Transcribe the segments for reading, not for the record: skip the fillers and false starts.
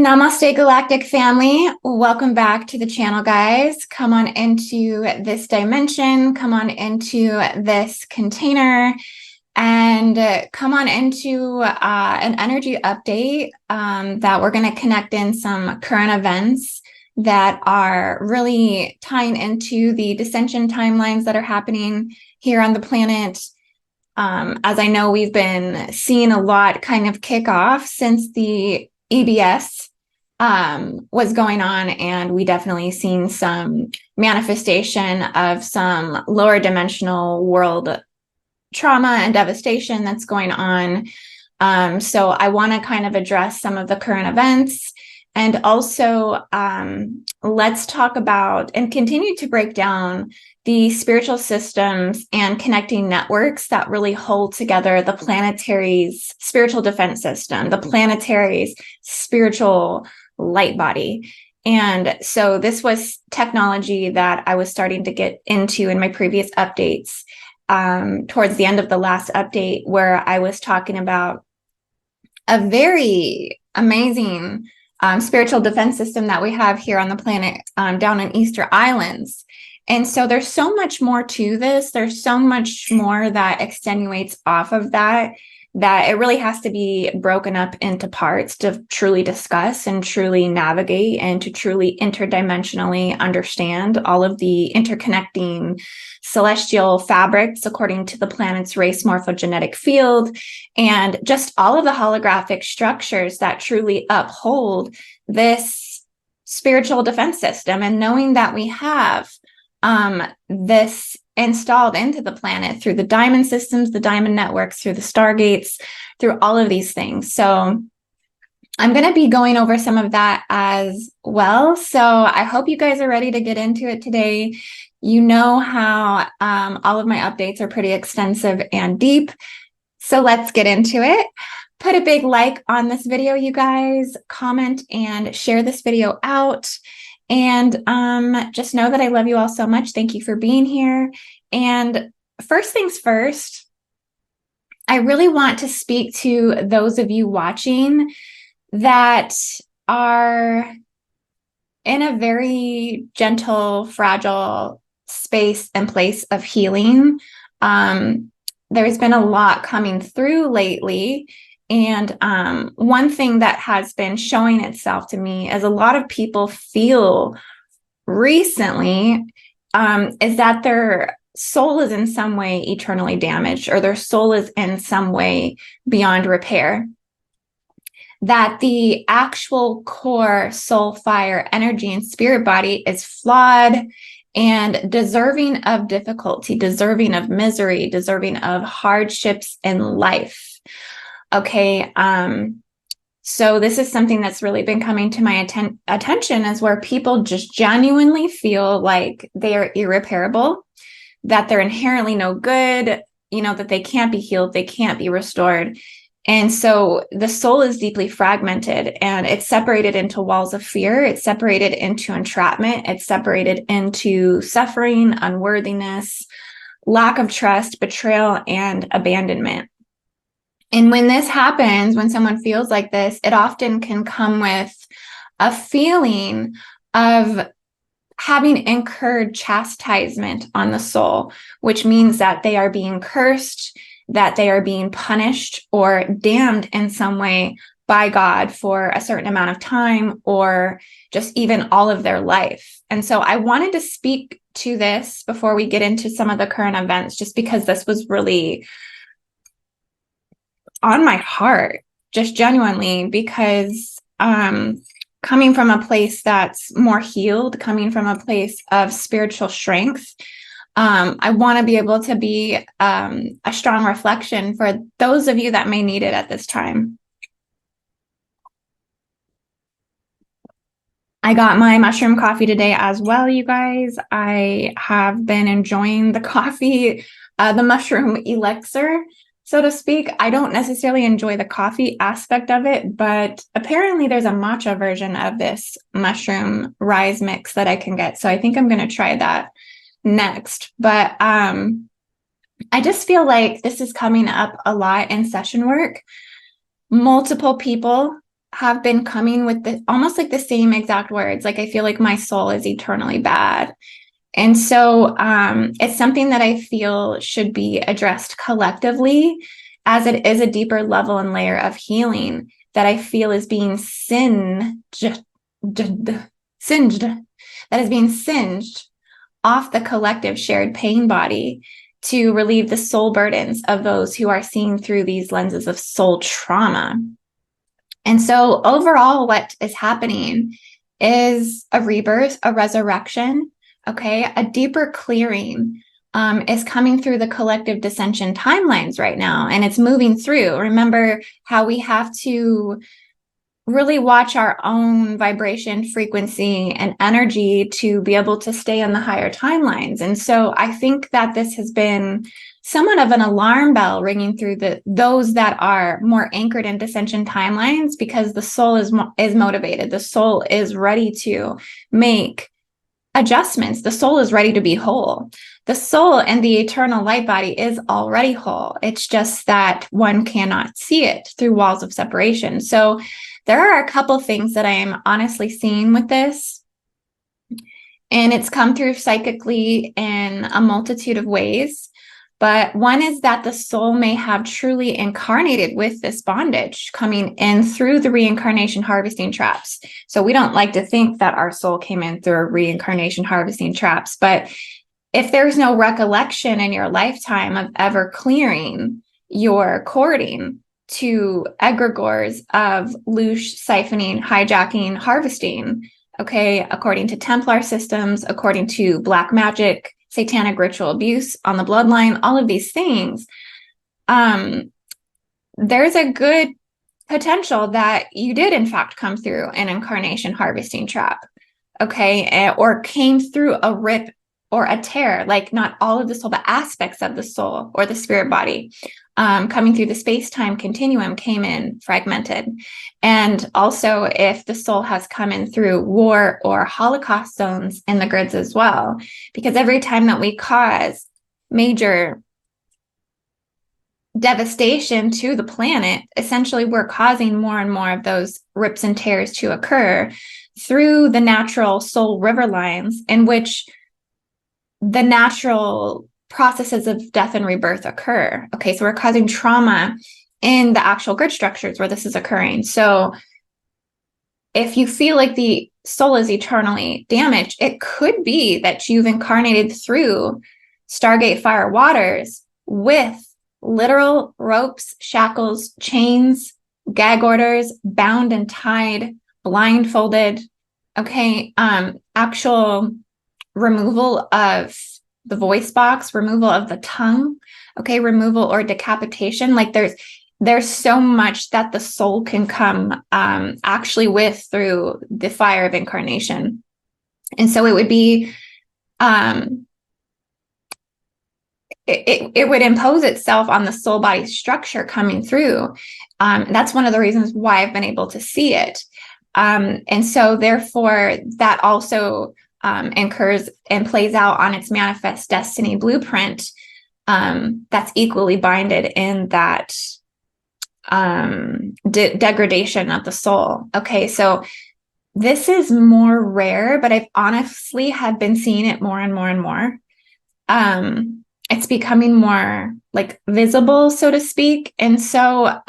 Namaste, Galactic family. Welcome back to the channel, guys. Come on into this dimension, come on into this container, and come on into an energy update that we're going to connect in some current events that are really tying into the dissension timelines that are happening here on the planet. As I know, we've been seeing a lot kind of kick off since the EBS was going on, and we definitely seen some manifestation of some lower dimensional world trauma and devastation that's going on. So I want to kind of address some of the current events, and also let's talk about and continue to break down the spiritual systems and connecting networks that really hold together the planetary's spiritual defense system, the planetary's spiritual light body. And so this was technology that I was starting to get into in my previous updates, towards the end of the last update, where I was talking about a very amazing spiritual defense system that we have here on the planet, down in Easter Islands. And so there's so much more to this. There's so much more that extenuates off of that it really has to be broken up into parts to truly discuss and truly navigate and to truly interdimensionally understand all of the interconnecting celestial fabrics according to the planet's race morphogenetic field, and just all of the holographic structures that truly uphold this spiritual defense system. And knowing that we have this installed into the planet through the diamond systems, the diamond networks, through the stargates, through all of these things. So I'm going to be going over some of that as well. So I hope you guys are ready to get into it today. You know how all of my updates are pretty extensive and deep. So let's get into it. Put a big like on this video, you guys. Comment and share this video out. And just know that I love you all so much. Thank you for being here. And first things first, I really want to speak to those of you watching that are in a very gentle, fragile space and place of healing. There's been a lot coming through lately. And one thing that has been showing itself to me, as a lot of people feel recently, is that their soul is in some way eternally damaged, or their soul is in some way beyond repair. That the actual core soul fire energy and spirit body is flawed and deserving of difficulty, deserving of misery, deserving of hardships in life. Okay, so this is something that's really been coming to my attention, is where people just genuinely feel like they are irreparable, that they're inherently no good, that they can't be healed, they can't be restored. And so the soul is deeply fragmented, and it's separated into walls of fear, it's separated into entrapment, it's separated into suffering, unworthiness, lack of trust, betrayal, and abandonment. And when this happens, when someone feels like this, it often can come with a feeling of having incurred chastisement on the soul, which means that they are being cursed, that they are being punished or damned in some way by God for a certain amount of time, or just even all of their life. And so I wanted to speak to this before we get into some of the current events, just because this was really on my heart, just genuinely, because coming from a place that's more healed, coming from a place of spiritual strength, I want to be able to be a strong reflection for those of you that may need it at this time. I got my mushroom coffee today as well, you guys. I have been enjoying the coffee, the mushroom elixir, so to speak. I don't necessarily enjoy the coffee aspect of it, but apparently there's a matcha version of this mushroom rise mix that I can get. So I think I'm going to try that next. But I just feel like this is coming up a lot in session work. Multiple people have been coming with the almost like the same exact words. Like, I feel like my soul is eternally bad. And so it's something that I feel should be addressed collectively, as it is a deeper level and layer of healing that I feel is being singed, that is being singed off the collective shared pain body to relieve the soul burdens of those who are seeing through these lenses of soul trauma. And so overall, what is happening is a rebirth, a resurrection, okay? A deeper clearing is coming through the collective dissension timelines right now, and it's moving through. Remember how we have to really watch our own vibration, frequency, and energy to be able to stay in the higher timelines. And so I think that this has been somewhat of an alarm bell ringing through those that are more anchored in dissension timelines, because the soul is motivated. The soul is ready to make adjustments. The soul is ready to be whole. The soul and the eternal light body is already whole. It's just that one cannot see it through walls of separation. So there are a couple things that I am honestly seeing with this, and it's come through psychically in a multitude of ways. But one is that the soul may have truly incarnated with this bondage coming in through the reincarnation harvesting traps. So we don't like to think that our soul came in through reincarnation harvesting traps. But if there's no recollection in your lifetime of ever clearing your cording to egregores of loosh, siphoning, hijacking, harvesting, okay, according to Templar systems, according to black magic, satanic ritual abuse on the bloodline, all of these things, there's a good potential that you did in fact come through an incarnation harvesting trap, okay, or came through a rip or a tear, like not all of the soul, but aspects of the soul or the spirit body coming through the space-time continuum came in fragmented. And also if the soul has come in through war or Holocaust zones in the grids as well, because every time that we cause major devastation to the planet, essentially we're causing more and more of those rips and tears to occur through the natural soul river lines in which the natural processes of death and rebirth occur. Okay, so we're causing trauma in the actual grid structures where this is occurring. So if you feel like the soul is eternally damaged, it could be that you've incarnated through Stargate Fire Waters with literal ropes, shackles, chains, gag orders, bound and tied, blindfolded, okay, actual removal of the voice box, removal of the tongue, okay, removal or decapitation. Like there's so much that the soul can come actually with through the fire of incarnation. And so it would be it would impose itself on the soul body structure coming through. That's one of the reasons why I've been able to see it. And so therefore that also incurs and plays out on its manifest destiny blueprint that's equally binded in that degradation of the soul. Okay, so this is more rare, but I've honestly have been seeing it more and more and more. It's becoming more like visible, so to speak. And so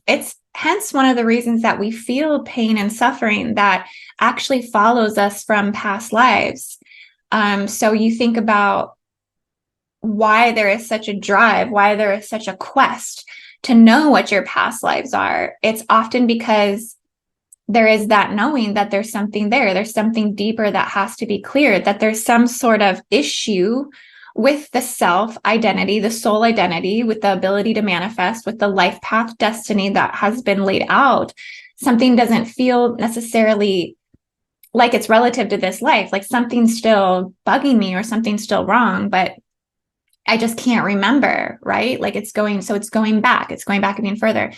it's hence one of the reasons that we feel pain and suffering that actually follows us from past lives. So you think about why there is such a drive, why there is such a quest to know what your past lives are. It's often because there is that knowing that there's something there. There's something deeper that has to be cleared, that there's some sort of issue with the self identity, the soul identity, with the ability to manifest, with the life path destiny that has been laid out. Something doesn't feel necessarily like it's relative to this life, like something's still bugging me or something's still wrong, but I just can't remember, right? Like it's going back even further.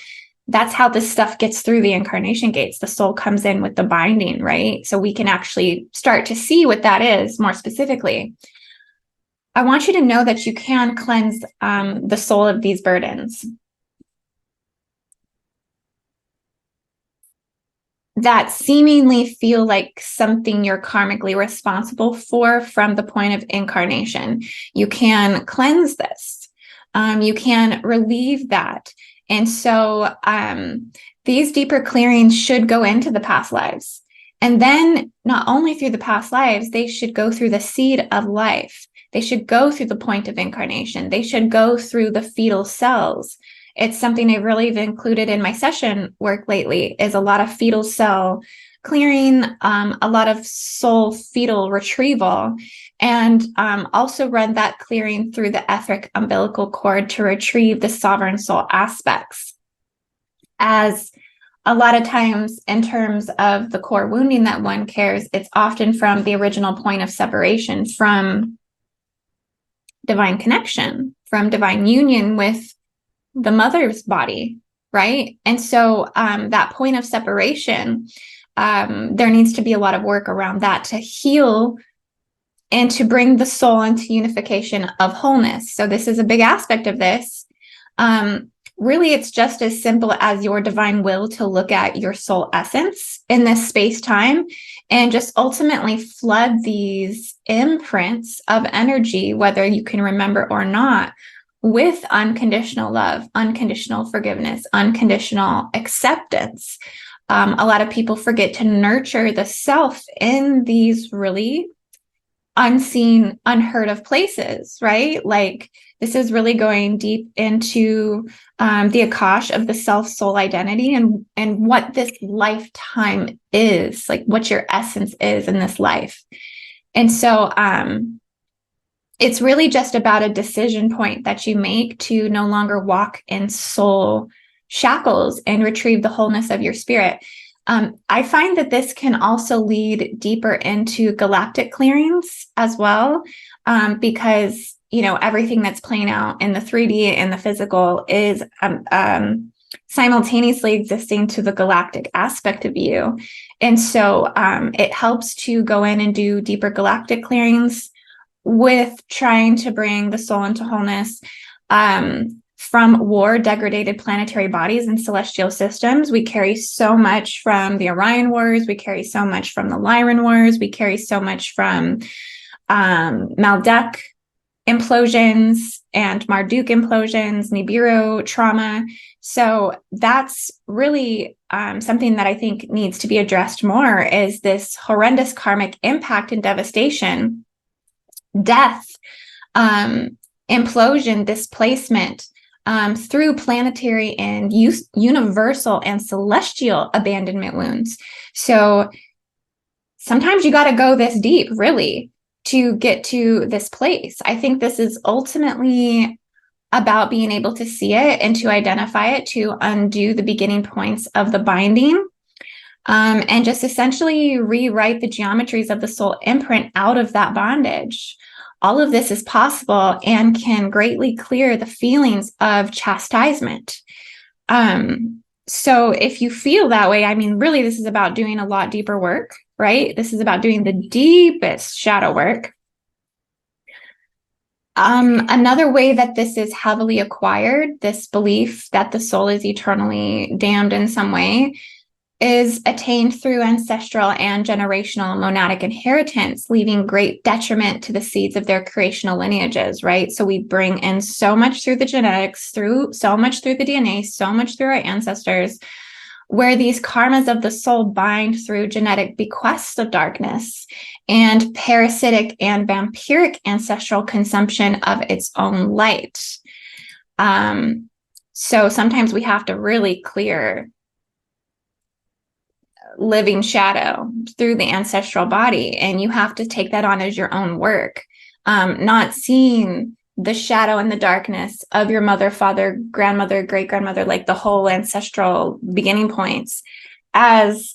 That's how this stuff gets through the incarnation gates. The soul comes in with the binding, right? So we can actually start to see what that is more specifically. I want you to know that you can cleanse the soul of these burdens. that seemingly feel like something you're karmically responsible for from the point of incarnation. You can cleanse this. You can relieve that. And so these deeper clearings should go into the past lives. And then not only through the past lives, they should go through the seed of life. They should go through the point of incarnation. They should go through the fetal cells. It's something I've really included in my session work lately, is a lot of fetal cell clearing, a lot of soul fetal retrieval, and also run that clearing through the etheric umbilical cord to retrieve the sovereign soul aspects. As a lot of times in terms of the core wounding that one carries, it's often from the original point of separation from divine connection, from divine union with the mother's body, right? And so that point of separation, there needs to be a lot of work around that to heal and to bring the soul into unification of wholeness. So this is a big aspect of this. Really, it's just as simple as your divine will to look at your soul essence in this space-time and just ultimately flood these imprints of energy, whether you can remember or not, with unconditional love, unconditional forgiveness, unconditional acceptance. A lot of people forget to nurture the self in these really unseen, unheard of places, right? Like this is really going deep into the Akash of the self-soul identity and what this lifetime is, like what your essence is in this life. And so it's really just about a decision point that you make to no longer walk in soul shackles and retrieve the wholeness of your spirit. I find that this can also lead deeper into galactic clearings as well, because, you know, everything that's playing out in the 3D and the physical is simultaneously existing to the galactic aspect of you. And so it helps to go in and do deeper galactic clearings with trying to bring the soul into wholeness. From war degraded planetary bodies and celestial systems. We carry so much from the Orion Wars. We carry so much from the Lyran Wars. We carry so much from Maldek implosions and Marduk implosions, Nibiru trauma. So that's really something that I think needs to be addressed more, is this horrendous karmic impact and devastation, death, implosion, displacement, through planetary and universal and celestial abandonment wounds. So sometimes you got to go this deep, really, to get to this place. I think this is ultimately about being able to see it and to identify it, to undo the beginning points of the binding, and just essentially rewrite the geometries of the soul imprint out of that bondage. All of this is possible and can greatly clear the feelings of chastisement. So if you feel that way, I mean, really, this is about doing a lot deeper work, right? This is about doing the deepest shadow work. Another way that this is heavily acquired, this belief that the soul is eternally damned in some way, is attained through ancestral and generational monadic inheritance, leaving great detriment to the seeds of their creational lineages, right? So we bring in so much through the genetics, so much through the DNA, so much through our ancestors, where these karmas of the soul bind through genetic bequests of darkness and parasitic and vampiric ancestral consumption of its own light. So sometimes we have to really clear living shadow through the ancestral body, and you have to take that on as your own work, not seeing the shadow and the darkness of your mother, father, grandmother, great grandmother, like the whole ancestral beginning points, as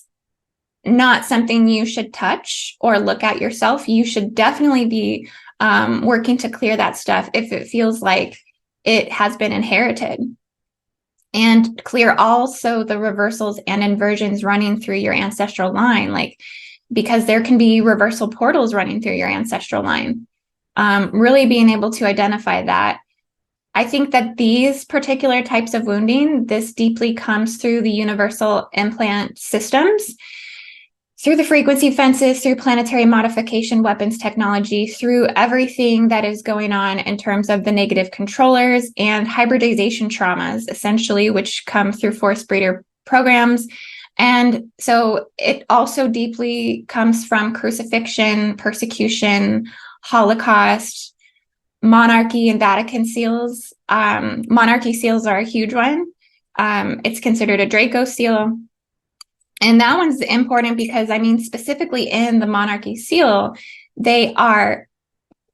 not something you should touch or look at yourself. You should definitely be working to clear that stuff if it feels like it has been inherited. And clear also the reversals and inversions running through your ancestral line, like, because there can be reversal portals running through your ancestral line. Really being able to identify that I think that these particular types of wounding, this deeply comes through the universal implant systems, through the frequency fences, through planetary modification, weapons technology, through everything that is going on in terms of the negative controllers and hybridization traumas, essentially, which come through force breeder programs. And so it also deeply comes from crucifixion, persecution, Holocaust, monarchy, and Vatican seals. Monarchy seals are a huge one. It's considered a Draco seal. And that one's important because, I mean, specifically in the monarchy seal, they are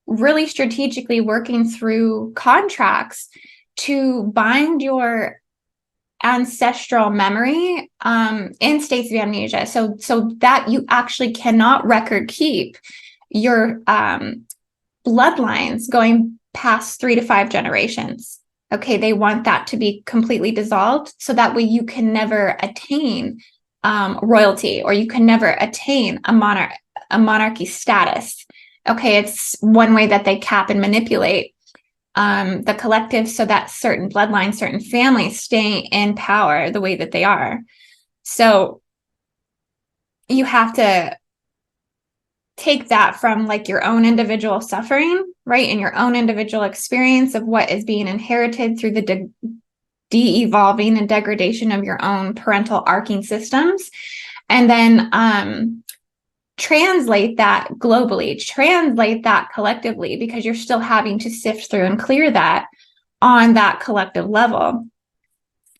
really strategically working through contracts to bind your ancestral memory in states of amnesia, so that you actually cannot record keep your bloodlines going past 3 to 5 generations. Okay, they want that to be completely dissolved, so that way you can never attain royalty, or you can never attain a monarchy status. Okay, it's one way that they cap and manipulate the collective so that certain bloodlines, certain families stay in power the way that they are. So you have to take that from like your own individual suffering, right? And your own individual experience of what is being inherited through the de-evolving and degradation of your own parental arcing systems. And then translate that globally, translate that collectively, because you're still having to sift through and clear that on that collective level.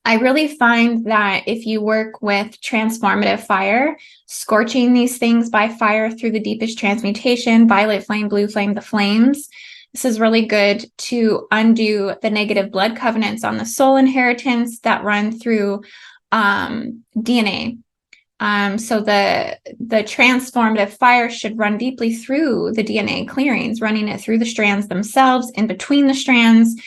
I really find that if you work with transformative fire, scorching these things by fire through the deepest transmutation, violet flame, blue flame, the flames, this is really good to undo the negative blood covenants on the soul inheritance that run through DNA. So the transformative fire should run deeply through the DNA clearings, running it through the strands themselves, in between the strands,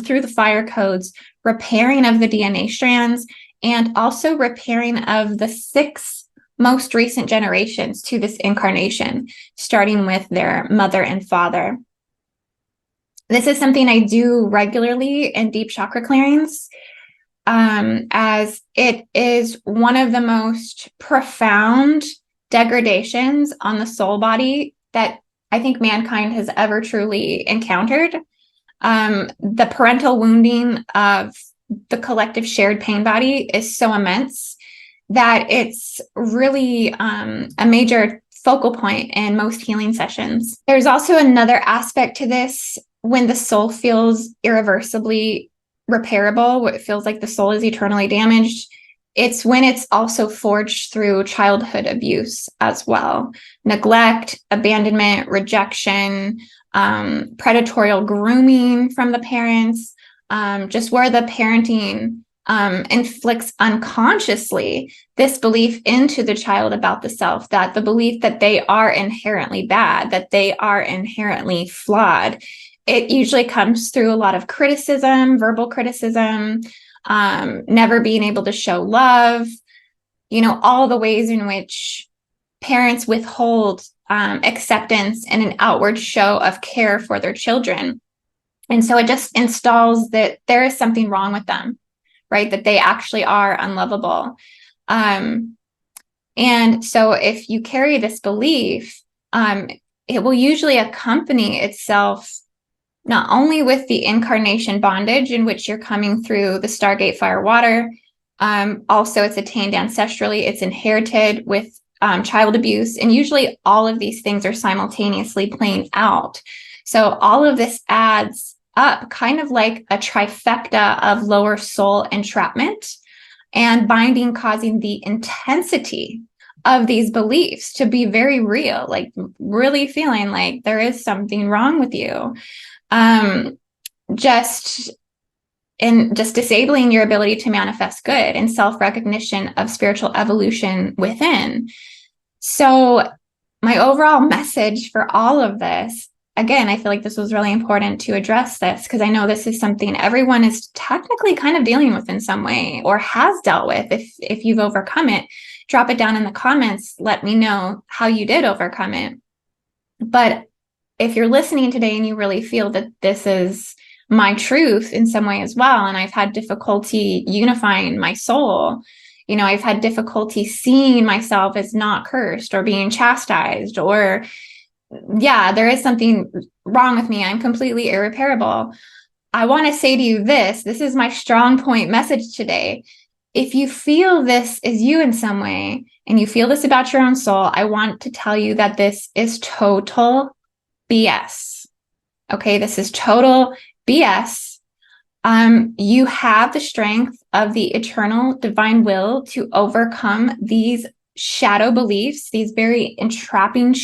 through the fire codes, repairing of the DNA strands, and also repairing of the 6 most recent generations to this incarnation, starting with their mother and father. This is something I do regularly in deep chakra clearings, as it is one of the most profound degradations on the soul body that I think mankind has ever truly encountered. The parental wounding of the collective shared pain body is so immense that it's really a major focal point in most healing sessions. There's also another aspect to this when the soul feels irreversibly repairable, what it feels like the soul is eternally damaged. It's when it's also forged through childhood abuse as well. Neglect, abandonment, rejection, predatory grooming from the parents, just where the parenting inflicts unconsciously this belief into the child about the self, that the belief that they are inherently bad, that they are inherently flawed. It usually comes through a lot of criticism, verbal criticism, never being able to show love, all the ways in which parents withhold acceptance and an outward show of care for their children. And so it just installs that there is something wrong with them, right? That they actually are unlovable. And so if you carry this belief, it will usually accompany itself not only with the incarnation bondage in which you're coming through the Stargate fire water, also it's attained ancestrally, it's inherited with child abuse, and usually all of these things are simultaneously playing out. So all of this adds up kind of like a trifecta of lower soul entrapment and binding, causing the intensity of these beliefs to be very real, like really feeling like there is something wrong with you. Just disabling your ability to manifest good and self-recognition of spiritual evolution within. So my overall message for all of this, again, I feel like this was really important to address this because I know this is something everyone is technically kind of dealing with in some way or has dealt with. If you've overcome it, drop it down in the comments. Let me know how you did overcome it. But if you're listening today and you really feel that this is my truth in some way as well. And I've had difficulty unifying my soul. You know, I've had difficulty seeing myself as not cursed or being chastised, or, yeah, there is something wrong with me. I'm completely irreparable. I want to say to you this is my strong point message today. If you feel this is you in some way, and you feel this about your own soul, I want to tell you that this is total BS. Okay, this is total BS. You have the strength of the eternal divine will to overcome these shadow beliefs, these very entrapping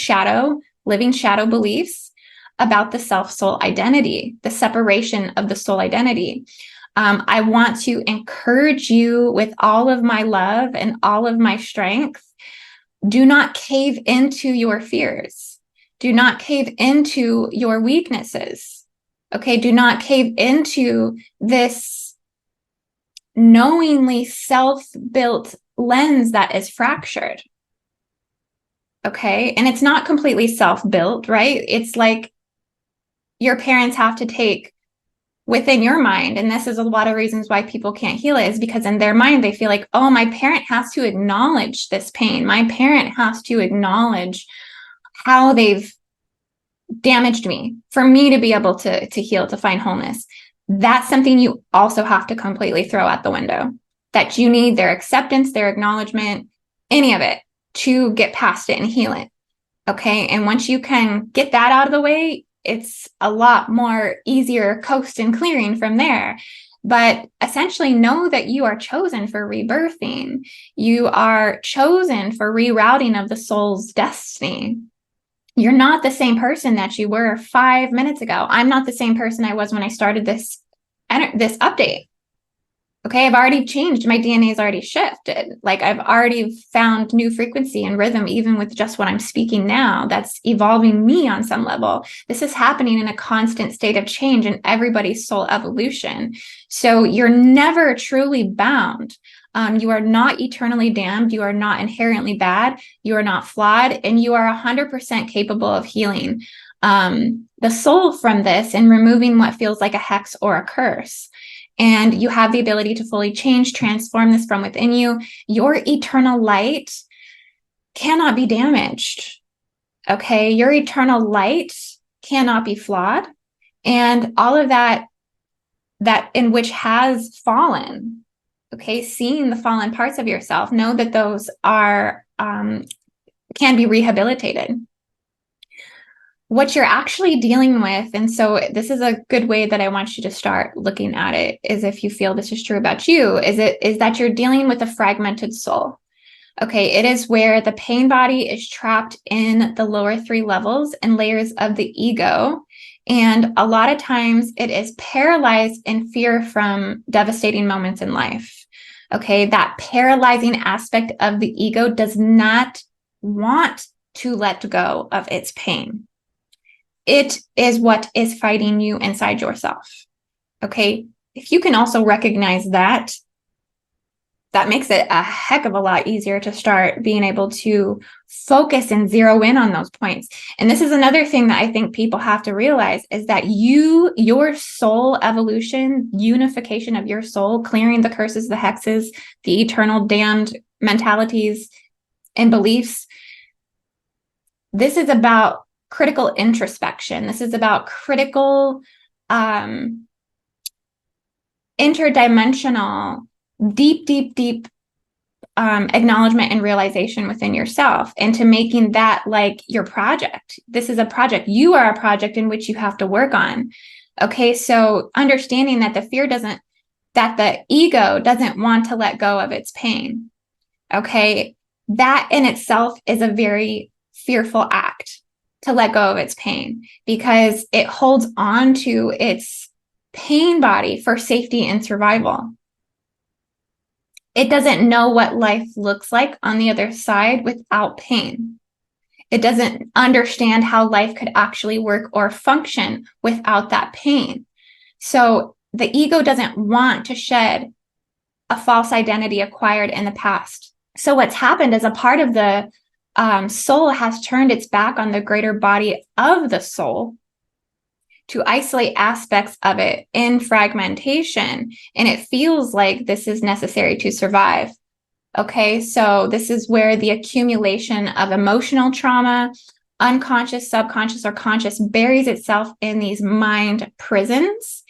living shadow beliefs about the self-soul identity, the separation of the soul identity. I want to encourage you with all of my love and all of my strength. Do not cave into your fears. Do not cave into your weaknesses. Okay, do not cave into this knowingly self-built lens that is fractured. Okay, and it's not completely self-built, right? It's like your parents have to take within your mind, and this is a lot of reasons why people can't heal it, is because in their mind they feel like, oh, my parent has to acknowledge this pain. My parent has to acknowledge how they've damaged me for me to be able to heal, to find wholeness. That's something you also have to completely throw out the window, that you need their acceptance, their acknowledgement, any of it, to get past it and heal it. Okay, and once you can get that out of the way, it's a lot more easier coast and clearing from there. But essentially know that you are chosen for rebirthing. You are chosen for rerouting of the soul's destiny. You're not the same person that you were 5 minutes ago. I'm not the same person I was when I started this update. Okay, I've already changed. My DNA has already shifted. Like, I've already found new frequency and rhythm, even with just what I'm speaking now. That's evolving me on some level. This is happening in a constant state of change in everybody's soul evolution. So you're never truly bound. You are not eternally damned. You are not inherently bad. You are not flawed, and you are 100% capable of healing the soul from this and removing what feels like a hex or a curse. And you have the ability to fully change, transform this from within you. Your eternal light cannot be damaged. Okay, your eternal light cannot be flawed. And all of that in which has fallen, okay, seeing the fallen parts of yourself, know that those are can be rehabilitated. What you're actually dealing with, and so this is a good way that I want you to start looking at it, is if you feel this is true about you, is that you're dealing with a fragmented soul. Okay, it is where the pain body is trapped in the lower 3 levels and layers of the ego. And a lot of times it is paralyzed in fear from devastating moments in life. Okay, that paralyzing aspect of the ego does not want to let go of its pain. It is what is fighting you inside yourself. Okay, if you can also recognize that, that makes it a heck of a lot easier to start being able to focus and zero in on those points. And this is another thing that I think people have to realize, is that your soul evolution, unification of your soul, clearing the curses, the hexes, the eternal damned mentalities and beliefs. This is about critical introspection. This is about critical, interdimensional, deep acknowledgement and realization within yourself, and to making that like your project. This is a project. You are a project in which you have to work on. Okay, so understanding that that the ego doesn't want to let go of its pain. Okay, that in itself is a very fearful act, to let go of its pain, because it holds on to its pain body for safety and survival. It doesn't know what life looks like on the other side without pain. It doesn't understand how life could actually work or function without that pain. So the ego doesn't want to shed a false identity acquired in the past. So what's happened is a part of the soul has turned its back on the greater body of the soul to isolate aspects of it in fragmentation. And it feels like this is necessary to survive. Okay, so this is where the accumulation of emotional trauma, unconscious, subconscious, or conscious buries itself in these mind prisons.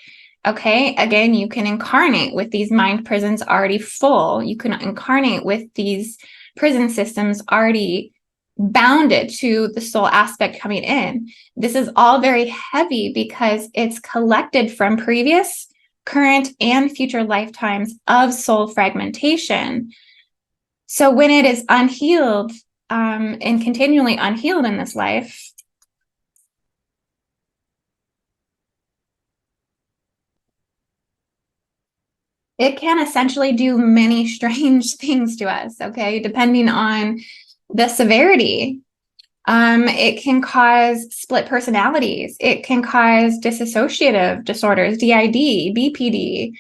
Okay, again, you can incarnate with these mind prisons already full. You can incarnate with these prison systems already bounded to the soul aspect coming in. This is all very heavy because it's collected from previous, current, and future lifetimes of soul fragmentation. So when it is unhealed and continually unhealed in this life, it can essentially do many strange things to us, okay, depending on the severity. It can cause split personalities. It can cause dissociative disorders, DID, BPD.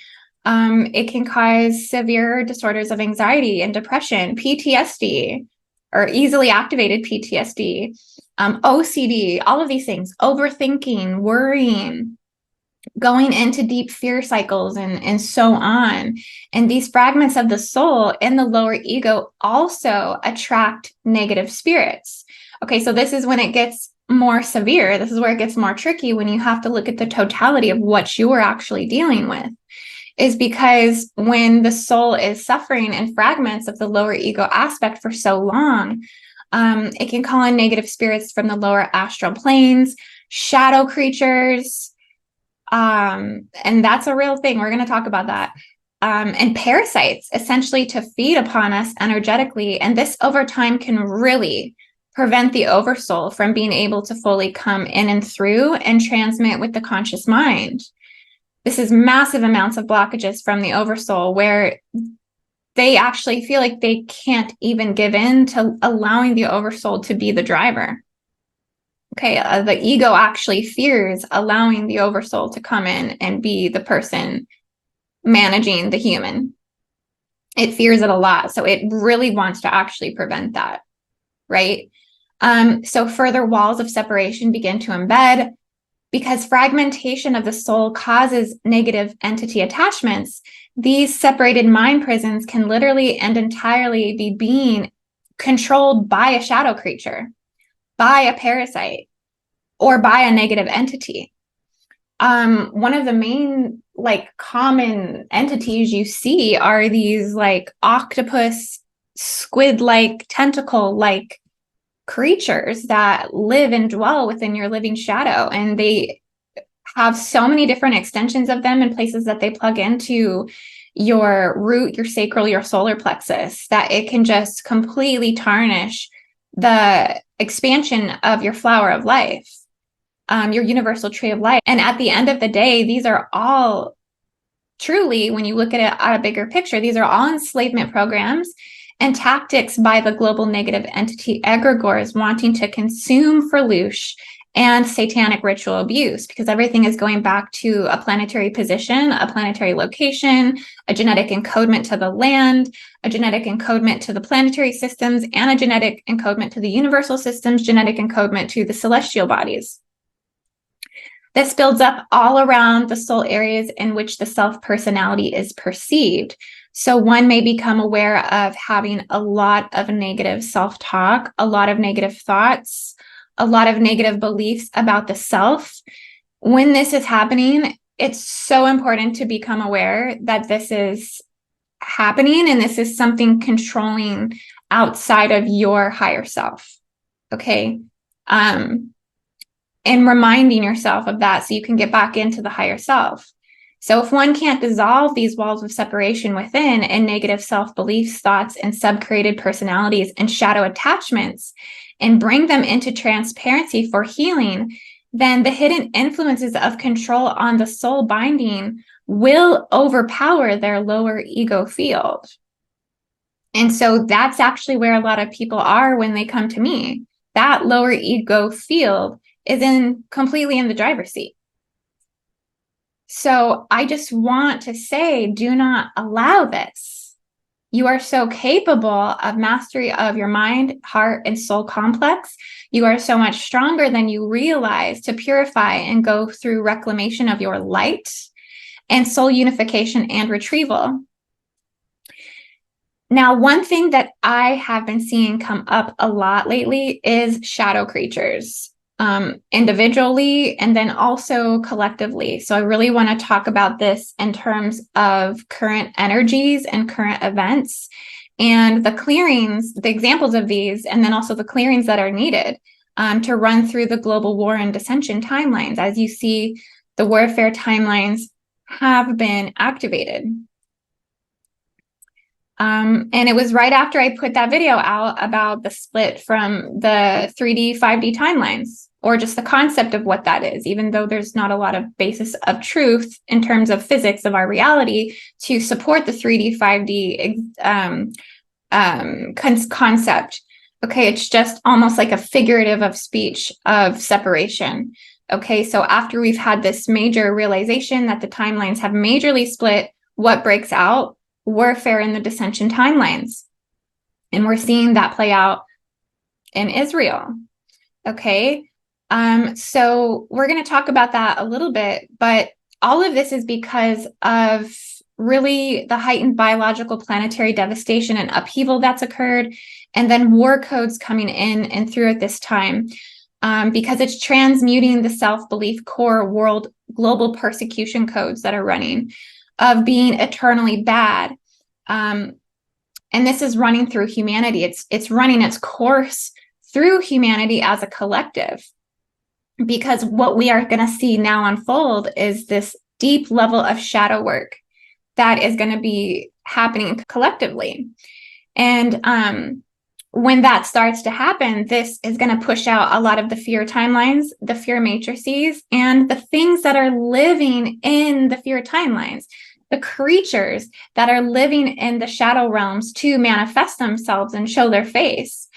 It can cause severe disorders of anxiety and depression, PTSD, or easily activated PTSD, OCD, all of these things, overthinking, worrying, going into deep fear cycles, and so on. And these fragments of the soul in the lower ego also attract negative spirits. Okay, so this is when it gets more severe. This is where it gets more tricky, when you have to look at the totality of what you are actually dealing with. Is because when the soul is suffering in fragments of the lower ego aspect for so long, it can call in negative spirits from the lower astral planes, shadow creatures, and that's a real thing. We're going to talk about that. And parasites, essentially to feed upon us energetically. And this over time can really prevent the oversoul from being able to fully come in and through and transmit with the conscious mind. This is massive amounts of blockages from the oversoul where they actually feel like they can't even give in to allowing the oversoul to be the driver. Okay, the ego actually fears allowing the oversoul to come in and be the person managing the human. It fears it a lot, so it really wants to actually prevent that, right? So further walls of separation begin to embed. Because fragmentation of the soul causes negative entity attachments, these separated mind prisons can literally and entirely be being controlled by a shadow creature, by a parasite, or by a negative entity. One of the main common entities you see are these octopus, squid-like, tentacle-like creatures that live and dwell within your living shadow, and they have so many different extensions of them in places that they plug into your root, your sacral, your solar plexus, that it can just completely tarnish the expansion of your flower of life, your universal tree of life. And at the end of the day, these are all truly, when you look at it at a bigger picture, these are all enslavement programs and tactics by the global negative entity egregores wanting to consume for loosh and satanic ritual abuse, because everything is going back to a planetary position, a planetary location, a genetic encodement to the land, a genetic encodement to the planetary systems, and a genetic encodement to the universal systems, genetic encodement to the celestial bodies. This builds up all around the soul areas in which the self-personality is perceived. So one may become aware of having a lot of negative self-talk, a lot of negative thoughts, a lot of negative beliefs about the self. When this is happening, it's so important to become aware that this is happening and this is something controlling outside of your higher self. Okay. And reminding yourself of that so you can get back into the higher self. So if one can't dissolve these walls of separation within and negative self-beliefs, thoughts, and sub-created personalities and shadow attachments and bring them into transparency for healing, then the hidden influences of control on the soul binding will overpower their lower ego field. And so that's actually where a lot of people are when they come to me. That lower ego field is completely in the driver's seat. So I just want to say, do not allow this. You are so capable of mastery of your mind, heart, and soul complex. You are so much stronger than you realize to purify and go through reclamation of your light and soul unification and retrieval. Now, one thing that I have been seeing come up a lot lately is shadow creatures, individually and then also collectively. So I really want to talk about this in terms of current energies and current events and the clearings, the examples of these, and then also the clearings that are needed to run through the global war and dissension timelines. As you see, the warfare timelines have been activated. And it was right after I put that video out about the split from the 3D, 5D timelines, or just the concept of what that is, even though there's not a lot of basis of truth in terms of physics of our reality to support the 3D, 5D concept. Okay, it's just almost like a figurative of speech of separation. Okay, so after we've had this major realization that the timelines have majorly split, what breaks out? Warfare in the dissension timelines. And we're seeing that play out in Israel. Okay. So we're going to talk about that a little bit, but all of this is because of really the heightened biological planetary devastation and upheaval that's occurred, and then war codes coming in and through at this time, because it's transmuting the self-belief core world global persecution codes that are running of being eternally bad. And this is running through humanity. It's running its course through humanity as a collective, because what we are going to see now unfold is this deep level of shadow work that is going to be happening collectively. And when that starts to happen, this is going to push out a lot of the fear timelines, the fear matrices, and the things that are living in the fear timelines, the creatures that are living in the shadow realms to manifest themselves and show their face.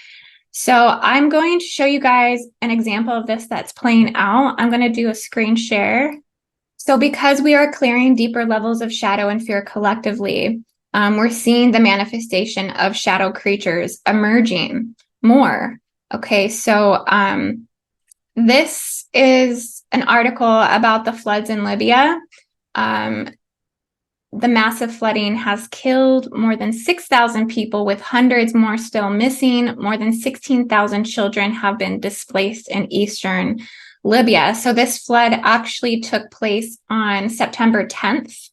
So I'm going to show you guys an example of this that's playing out. I'm going to do a screen share. So because we are clearing deeper levels of shadow and fear collectively, we're seeing the manifestation of shadow creatures emerging more. Okay, so this is an article about the floods in Libya. The massive flooding has killed more than 6,000 people, with hundreds more still missing. More than 16,000 children have been displaced in eastern Libya. So this flood actually took place on September 10th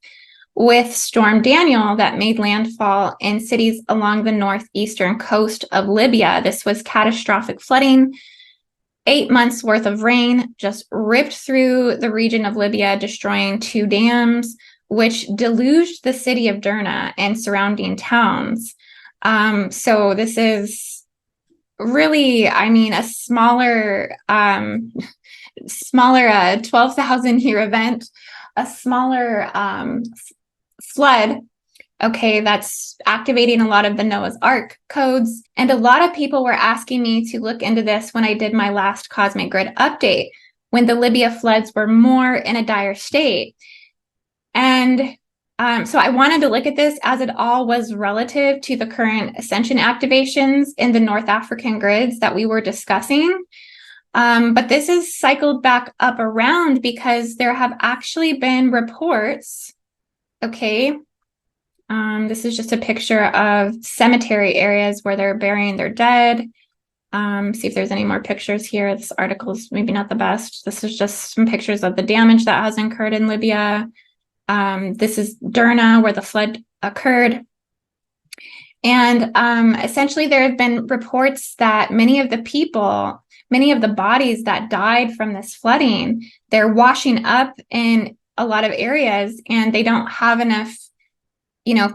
with Storm Daniel that made landfall in cities along the northeastern coast of Libya. This was catastrophic flooding. 8 months worth of rain just ripped through the region of Libya, destroying 2 dams, which deluged the city of Derna and surrounding towns. So this is really, I mean, a smaller 12,000 year event, a smaller flood, okay, that's activating a lot of the Noah's Ark codes. And a lot of people were asking me to look into this when I did my last Cosmic Grid update, when the Libya floods were more in a dire state. And so I wanted to look at this as it all was relative to the current ascension activations in the North African grids that we were discussing. But this is cycled back up around because there have actually been reports. Okay. This is just a picture of cemetery areas where they're burying their dead. See if there's any more pictures here. This article is maybe not the best. This is just some pictures of the damage that has occurred in Libya. This is Derna, where the flood occurred. And essentially there have been reports that many of the bodies that died from this flooding, they're washing up in a lot of areas, and they don't have enough,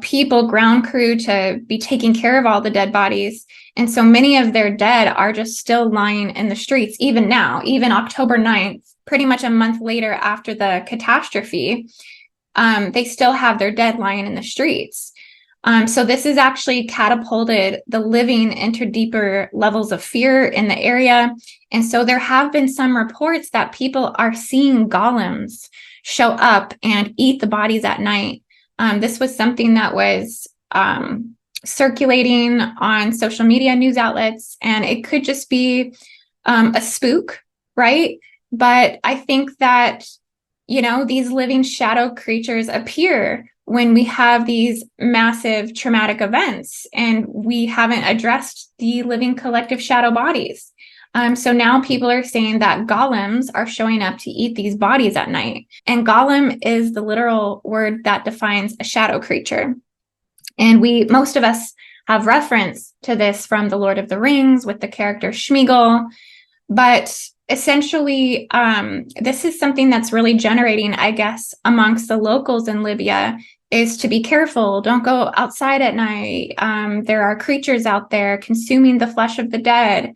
people, ground crew to be taking care of all the dead bodies. And so many of their dead are just still lying in the streets, even now, even October 9th, pretty much a month later after the catastrophe. They still have their dead lying in the streets. So this has actually catapulted the living into deeper levels of fear in the area. And so there have been some reports that people are seeing golems show up and eat the bodies at night. This was something that was circulating on social media news outlets, and it could just be a spook, right? But I think that, you know, these living shadow creatures appear when we have these massive traumatic events and we haven't addressed the living collective shadow bodies. So now people are saying that golems are showing up to eat these bodies at night. And golem is the literal word that defines a shadow creature. And most of us have reference to this from The Lord of the Rings with the character Sméagol. But essentially, this is something that's really generating, I guess, amongst the locals in Libya, is to be careful. Don't go outside at night. There are creatures out there consuming the flesh of the dead,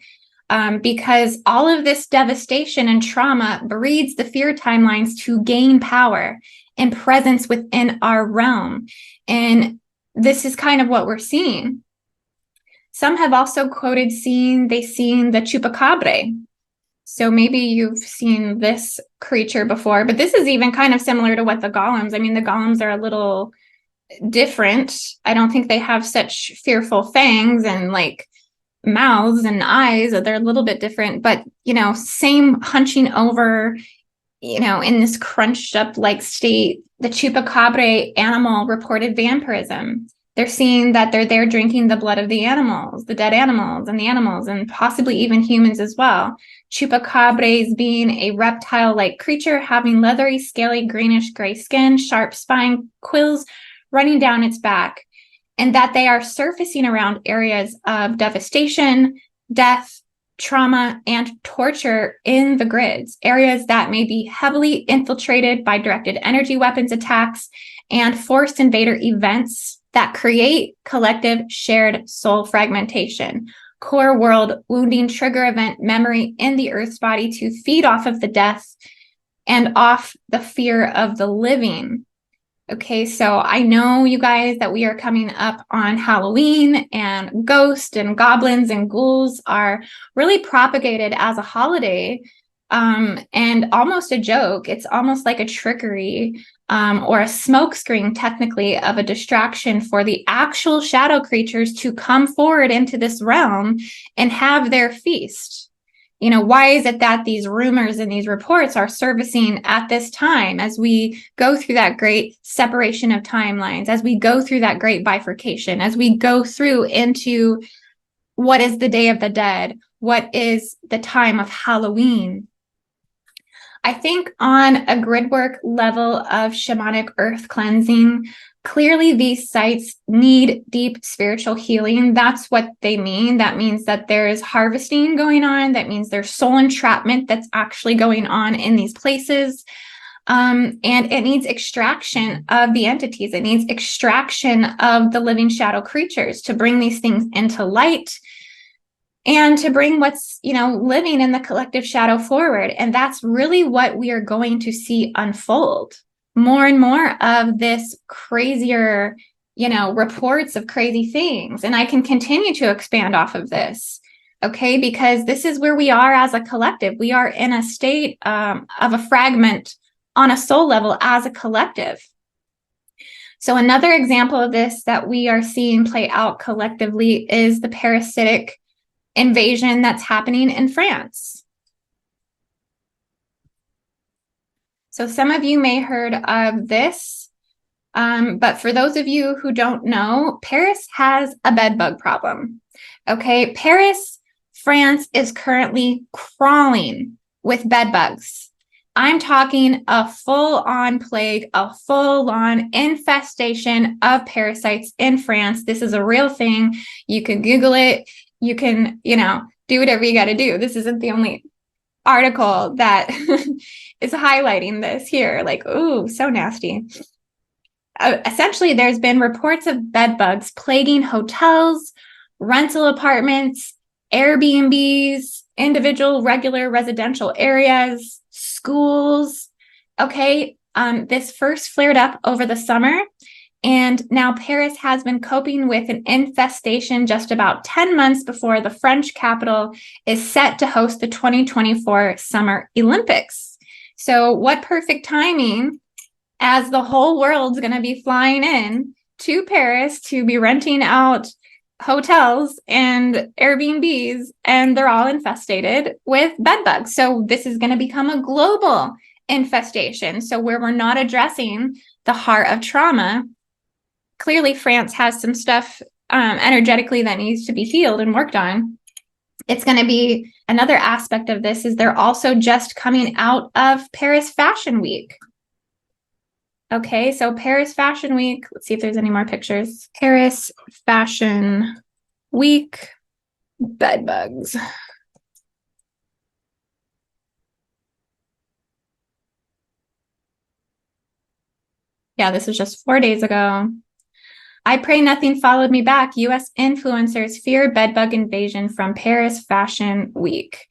because all of this devastation and trauma breeds the fear timelines to gain power and presence within our realm. And this is kind of what we're seeing. Some have also quoted they seen the Chupacabra. So maybe you've seen this creature before, but this is even kind of similar to what the golems. I mean, the golems are a little different. I don't think they have such fearful fangs and like mouths and eyes. They're a little bit different, but, you know, same hunching over, you know, in this crunched up like state. The Chupacabra animal reported vampirism. They're seeing that they're there drinking the blood of the animals, the dead animals, and possibly even humans as well. Chupacabras being a reptile-like creature, having leathery, scaly, greenish-gray skin, sharp spine, quills running down its back, and that they are surfacing around areas of devastation, death, trauma, and torture in the grids, areas that may be heavily infiltrated by directed energy weapons attacks and forced invader events that create collective shared soul fragmentation, core world wounding trigger event memory in the Earth's body to feed off of the death and off the fear of the living. Okay, so I know, you guys, that we are coming up on Halloween, and ghosts and goblins and ghouls are really propagated as a holiday, and almost a joke. It's almost like a trickery, or a smokescreen, technically, of a distraction for the actual shadow creatures to come forward into this realm and have their feast. You know, why is it that these rumors and these reports are surfacing at this time as we go through that great separation of timelines, as we go through that great bifurcation, as we go through into what is the Day of the Dead, what is the time of Halloween? I think on a gridwork level of shamanic earth cleansing, clearly these sites need deep spiritual healing. That's what they mean. That means that there's harvesting going on. That means there's soul entrapment that's actually going on in these places. And it needs extraction of the entities. It needs extraction of the living shadow creatures to bring these things into light and to bring what's, you know, living in the collective shadow forward. And that's really what we are going to see unfold. More and more of this crazier, you know, reports of crazy things. And I can continue to expand off of this, okay? Because this is where we are as a collective. We are in a state of a fragment on a soul level as a collective. So another example of this that we are seeing play out collectively is the parasitic invasion that's happening in France. So some of you may heard of this, but for those of you who don't know, Paris has a bed bug problem. Okay, Paris, France is currently crawling with bed bugs. I'm talking a full-on plague, a full-on infestation of parasites in France. This is a real thing. You can Google it. You can, you know, do whatever you got to do. This isn't the only article that is highlighting this here. Like, ooh, so nasty. Essentially, there's been reports of bed bugs plaguing hotels, rental apartments, Airbnbs, individual regular residential areas, schools. Okay, this first flared up over the summer. And now Paris has been coping with an infestation just about 10 months before the French capital is set to host the 2024 Summer Olympics. So what perfect timing, as the whole world's going to be flying in to Paris to be renting out hotels and Airbnbs, and they're all infestated with bed bugs. So this is going to become a global infestation. So where we're not addressing the heart of trauma, clearly France has some stuff energetically that needs to be healed and worked on. It's going to be another aspect of this is they're also just coming out of Paris Fashion Week. Okay, so Paris Fashion Week. Let's see if there's any more pictures. Paris Fashion Week, bed bugs. Yeah, this is just 4 days ago. I pray nothing followed me back. U.S. influencers fear bedbug invasion from Paris Fashion Week.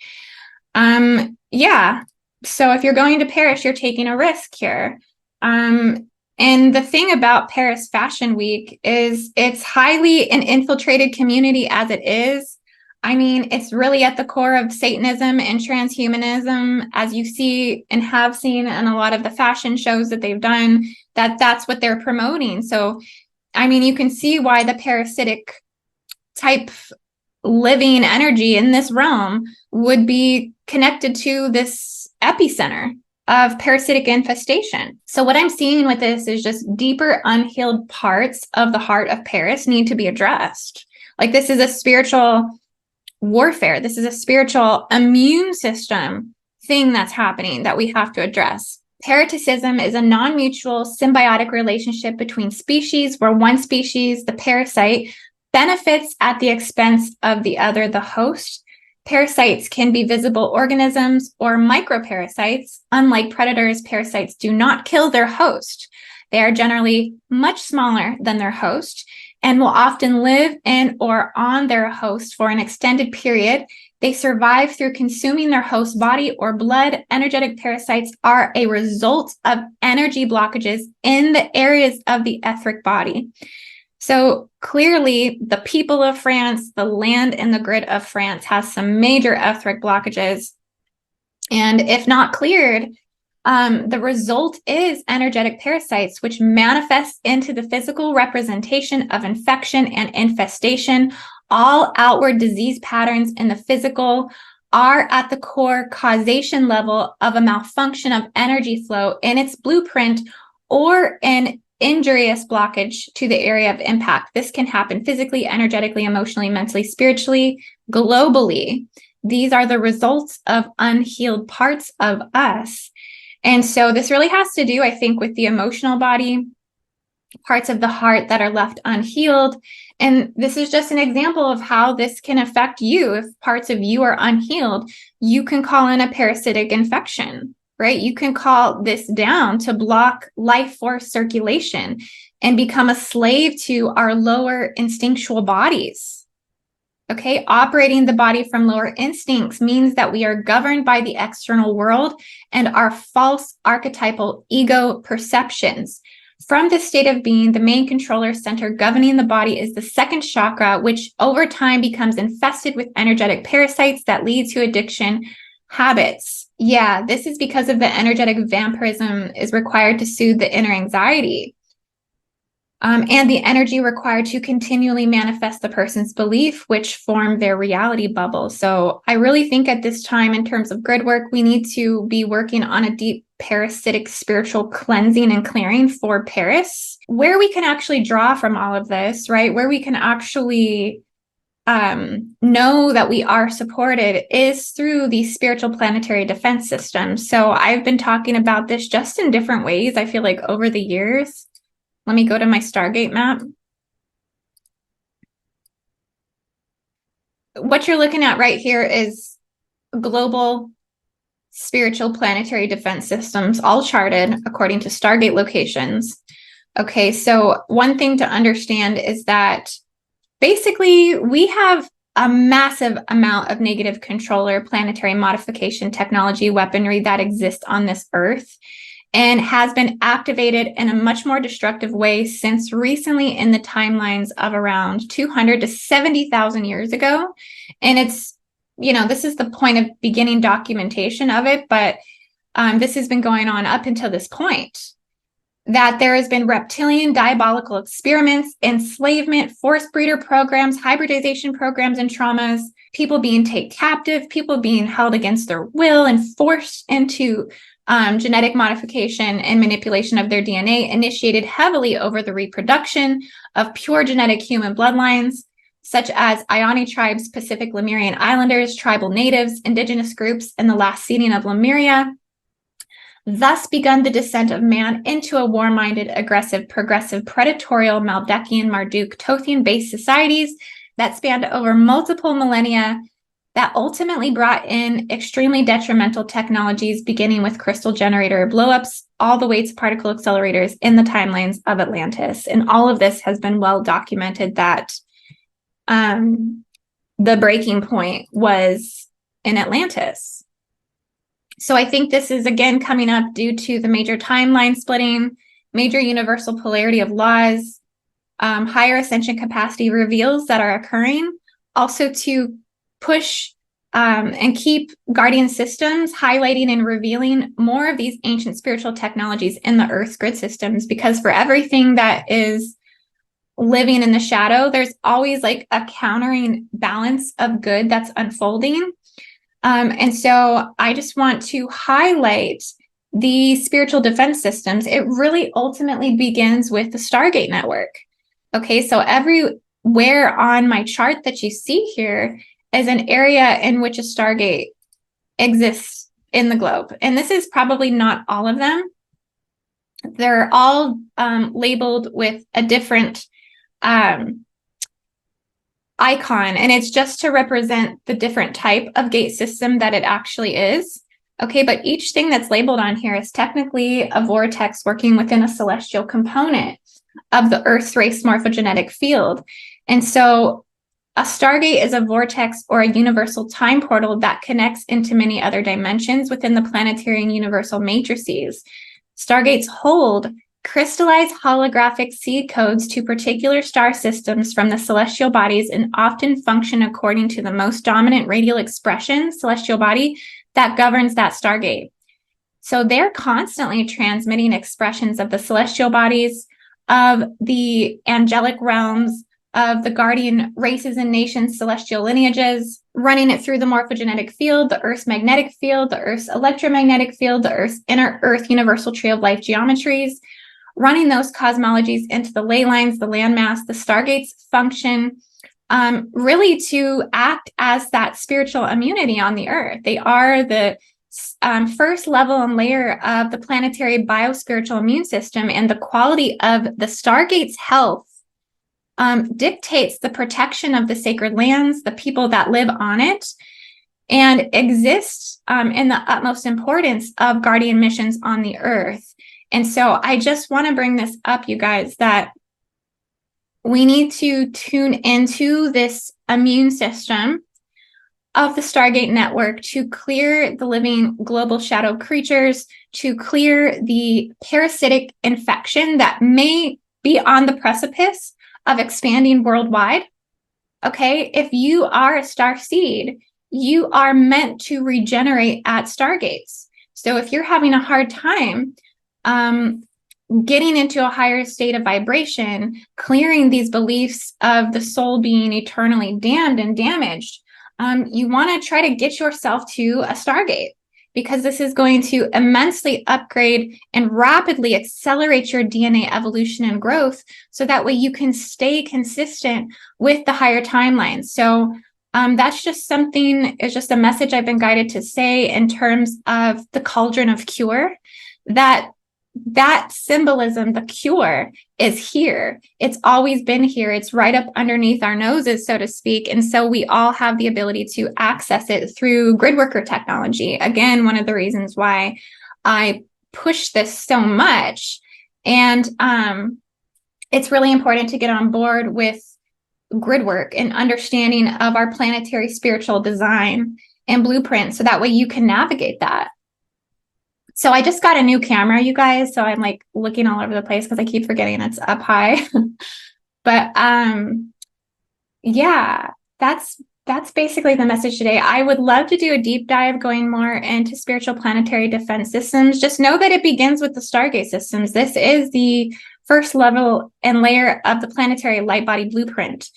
Yeah. So if you're going to Paris, you're taking a risk here. And the thing about Paris Fashion Week is it's highly an infiltrated community as it is. I mean, it's really at the core of Satanism and transhumanism, as you see and have seen in a lot of the fashion shows that they've done, that's what they're promoting. So, I mean, you can see why the parasitic type living energy in this realm would be connected to this epicenter of parasitic infestation. So what I'm seeing with this is just deeper unhealed parts of the heart of Paris need to be addressed. Like, this is a spiritual warfare. This is a spiritual immune system thing that's happening that we have to address. Parasitism is a non-mutual symbiotic relationship between species where one species, the parasite, benefits at the expense of the other, the host. Parasites can be visible organisms or microparasites. Unlike predators, parasites do not kill their host. They are generally much smaller than their host and will often live in or on their host for an extended period. They survive through consuming their host body or blood. Energetic parasites are a result of energy blockages in the areas of the etheric body. So clearly, the people of France, the land and the grid of France has some major etheric blockages. And if not cleared, the result is energetic parasites, which manifest into the physical representation of infection and infestation. All outward disease patterns in the physical are at the core causation level of a malfunction of energy flow in its blueprint or an injurious blockage to the area of impact. This can happen physically, energetically, emotionally, mentally, spiritually, globally. These are the results of unhealed parts of us. And so this really has to do, I think, with the emotional body, parts of the heart that are left unhealed. And this is just an example of how this can affect you. If parts of you are unhealed, you can call in a parasitic infection, right? You can call this down to block life force circulation and become a slave to our lower instinctual bodies. Okay, operating the body from lower instincts means that we are governed by the external world and our false archetypal ego perceptions. From this state of being, the main controller center governing the body is the second chakra, which over time becomes infested with energetic parasites that lead to addiction habits. Yeah, this is because of the energetic vampirism is required to soothe the inner anxiety. And the energy required to continually manifest the person's belief, which form their reality bubble. So I really think at this time, in terms of grid work, we need to be working on a deep parasitic spiritual cleansing and clearing for Paris, where we can actually draw from all of this, right? Where we can actually know that we are supported is through the spiritual planetary defense system. So I've been talking about this just in different ways, I feel like, over the years. Let me go to my Stargate map. What you're looking at right here is global spiritual planetary defense systems, all charted according to Stargate locations. Okay, so one thing to understand is that basically we have a massive amount of negative controller planetary modification technology weaponry that exists on this Earth, and has been activated in a much more destructive way since recently in the timelines of around 200 to 70,000 years ago. And it's, you know, this is the point of beginning documentation of it, but this has been going on up until this point. that there has been reptilian diabolical experiments, enslavement, forced breeder programs, hybridization programs, and traumas, people being taken captive, people being held against their will and forced into genetic modification and manipulation of their DNA, initiated heavily over the reproduction of pure genetic human bloodlines, such as Ioni tribes, Pacific Lemurian Islanders, tribal natives, indigenous groups, and the last seeding of Lemuria. Thus begun the descent of man into a war-minded, aggressive, progressive, predatorial, Maldekian, Marduk, Tothian-based societies that spanned over multiple millennia, that ultimately brought in extremely detrimental technologies, beginning with crystal generator blowups, all the way to particle accelerators in the timelines of Atlantis. And all of this has been well documented that the breaking point was in Atlantis. So I think this is, again, coming up due to the major timeline splitting, major universal polarity of laws, higher ascension capacity reveals that are occurring, also to push and keep guardian systems highlighting and revealing more of these ancient spiritual technologies in the Earth's grid systems, because for everything that is living in the shadow, there's always like a countering balance of good that's unfolding. And so I just want to highlight the spiritual defense systems. It really ultimately begins with the Stargate network. Okay, so everywhere on my chart that you see here is an area in which a Stargate exists in the globe. And this is probably not all of them. They're all labeled with a different icon, and it's just to represent the different type of gate system that it actually is. Okay, but each thing that's labeled on here is technically a vortex working within a celestial component of the Earth's race morphogenetic field. And so a Stargate is a vortex or a universal time portal that connects into many other dimensions within the planetary and universal matrices. Stargates hold crystallized holographic seed codes to particular star systems from the celestial bodies, and often function according to the most dominant radial expression celestial body that governs that Stargate. So they're constantly transmitting expressions of the celestial bodies, of the angelic realms, of the guardian races and nations, celestial lineages, running it through the morphogenetic field, the Earth's magnetic field, the Earth's electromagnetic field, the Earth's inner Earth universal tree of life geometries, running those cosmologies into the ley lines, the landmass. The Stargates function really to act as that spiritual immunity on the Earth. They are the first level and layer of the planetary biospiritual immune system, and the quality of the Stargate's health dictates the protection of the sacred lands, the people that live on it, and exists in the utmost importance of guardian missions on the Earth. And so I just want to bring this up, you guys, that we need to tune into this immune system of the Stargate network to clear the living global shadow creatures, to clear the parasitic infection that may be on the precipice of expanding worldwide. Okay, if you are a star seed, you are meant to regenerate at Stargates. So if you're having a hard time getting into a higher state of vibration, clearing these beliefs of the soul being eternally damned and damaged, you want to try to get yourself to a Stargate, because this is going to immensely upgrade and rapidly accelerate your DNA evolution and growth, so that way you can stay consistent with the higher timelines. So that's just something, it's just a message I've been guided to say in terms of the cauldron of cure, that symbolism, the cure, is here. It's always been here. It's right up underneath our noses, so to speak. And so we all have the ability to access it through Gridworker technology. Again, one of the reasons why I push this so much. And it's really important to get on board with Gridwork and understanding of our planetary spiritual design and blueprint, so that way you can navigate that. So I just got a new camera, you guys. So I'm like looking all over the place because I keep forgetting it's up high. But yeah, that's that's basically the message today. I would love to do a deep dive going more into spiritual planetary defense systems. Just know that it begins with the Stargate systems. This is the first level and layer of the planetary light body blueprint.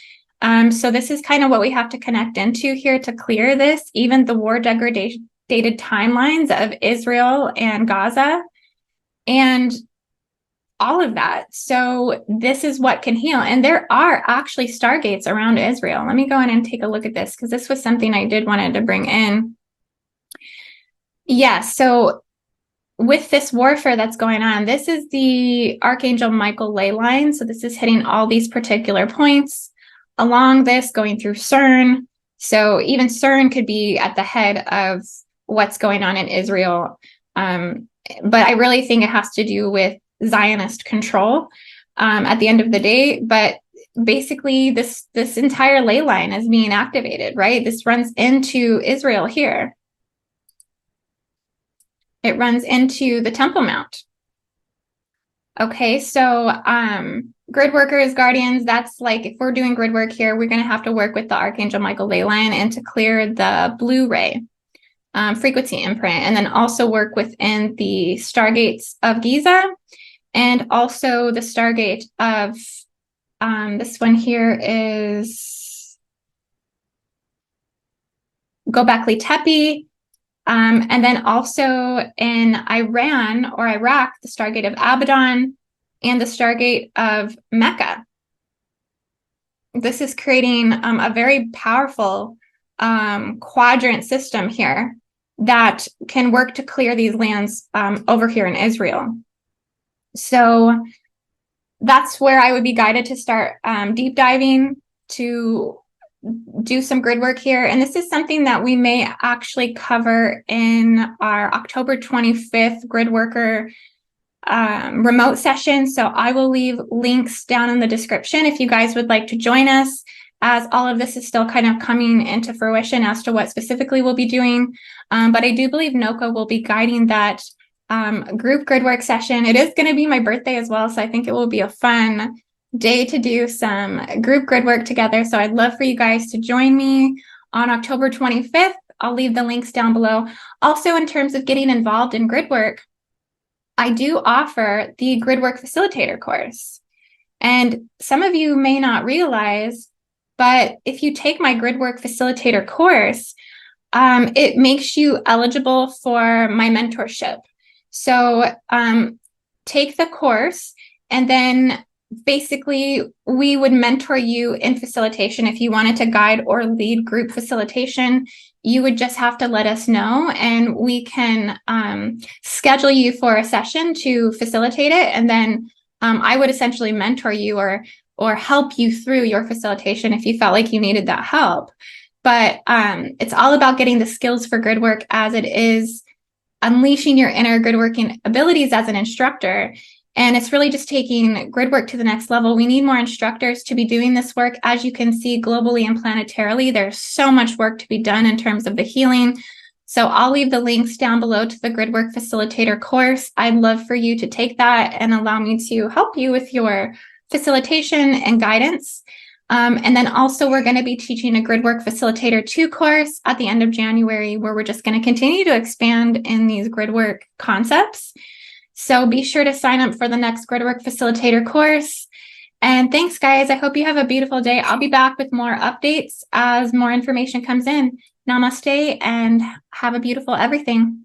So this is kind of what we have to connect into here to clear this, even the war degradation dated timelines of Israel and Gaza and all of that. So this is what can heal. And there are actually Stargates around Israel. Let me go in and take a look at this because this was something I did wanted to bring in. Yeah, so with this warfare that's going on, this is the Archangel Michael ley line. So this is hitting all these particular points along this, going through CERN. So even CERN could be at the head of what's going on in Israel. But I really think it has to do with Zionist control at the end of the day. But basically, this entire ley line is being activated, right? This runs into Israel here. It runs into the Temple Mount. Okay, so grid workers, guardians, that's like if we're doing grid work here, we're going to have to work with the Archangel Michael ley line and to clear the blue ray frequency imprint, and then also work within the Stargates of Giza and also the Stargate of this one here is Göbekli Tepe. And then also in Iran or Iraq, the Stargate of Abaddon and the Stargate of Mecca. This is creating a very powerful quadrant system here that can work to clear these lands over here in Israel. So that's where I would be guided to start deep diving to do some grid work here. And this is something that we may actually cover in our October 25th grid worker remote session. So I will leave links down in the description if you guys would like to join us, as all of this is still kind of coming into fruition as to what specifically we'll be doing. But I do believe Noko will be guiding that group grid work session. It is going to be my birthday as well, so I think it will be a fun day to do some group grid work together. So I'd love for you guys to join me on October 25th. I'll leave the links down below. Also, in terms of getting involved in grid work, I do offer the Gridwork Facilitator course. And some of you may not realize, but if you take my Gridwork Facilitator course, it makes you eligible for my mentorship. So take the course, and then basically we would mentor you in facilitation. If you wanted to guide or lead group facilitation, you would just have to let us know, and we can schedule you for a session to facilitate it. And then I would essentially mentor you or help you through your facilitation if you felt like you needed that help. But it's all about getting the skills for grid work, as it is unleashing your inner grid working abilities as an instructor. And it's really just taking grid work to the next level. We need more instructors to be doing this work. As you can see, globally and planetarily, there's so much work to be done in terms of the healing. So I'll leave the links down below to the Gridwork Facilitator course. I'd love for you to take that and allow me to help you with your facilitation and guidance. And then also we're going to be teaching a Gridwork Facilitator 2 course at the end of January, where we're just going to continue to expand in these gridwork concepts. So be sure to sign up for the next Gridwork Facilitator course. And thanks, guys. I hope you have a beautiful day. I'll be back with more updates as more information comes in. Namaste and have a beautiful everything.